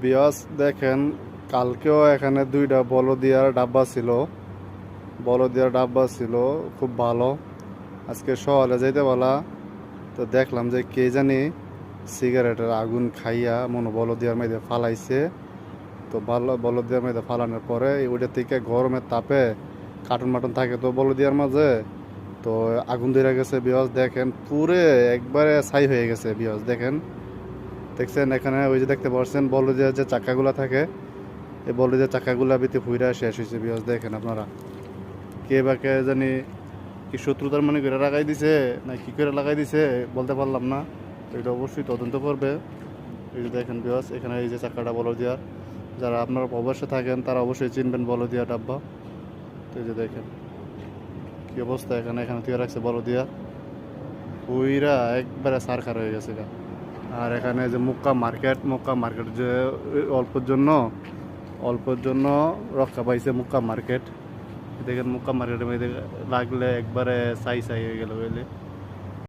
বিয়াস দেখেন, কালকেও এখানে দুইটা বলদিয়ার ডাব্বা ছিল, খুব ভালো। আজকে শহরে যাইতে বলা, তো দেখলাম যে কে জানি সিগারেটের আগুন খাইয়া মনে বলদিয়ার মধ্যে ফালাইছে। তো ভালো বলদিয়ার মধ্যে ফালানোর পরে ওইটা থেকে গরমের তাপে কার্টুন মাটন থাকে তো বলদিয়ার মাঝে, তো আগুন ধরে গেছে। বিয়াস দেখেন পুরে একবারে ছাই হয়ে গেছে। বিয়াস দেখেন, দেখছেন এখানে ওই যে দেখতে পাচ্ছেন বলদিয়ার যে চাকাগুলা থাকে, এই বলদিয়ার চাকাগুলা ভিতরে ফুইরা শেষ হয়েছে। বিয়াস দেখেন আপনারা, কে বা কে জানি কি শত্রুতার মনে করে লাগাই দিছে না কি করে লাগাই দিছে বলতে পারলাম না। তো এটা অবশ্যই তদন্ত করবে। এই যে দেখেন বিয়াস, এখানে এই যে চাকাটা বলদিয়ার, যারা আপনারা প্রবাসে থাকেন তারা অবশ্যই চিনবেন বলদিয়া ডাব্বা। তো এই যে দেখেন কি অবস্থা, এখানে এখানে তুই রাখছে বলদিয়া পুইরা একবারে সারখার হয়ে গেছে গা। আর এখানে যে মুক্কা মার্কেট যে অল্পের জন্য রক্ষা পাইছে মুক্কা মার্কেট। দেখেন মুক্কা মার্কেটের মধ্যে লাগলে একবারে ছাই হয়ে গেল বুঝলে।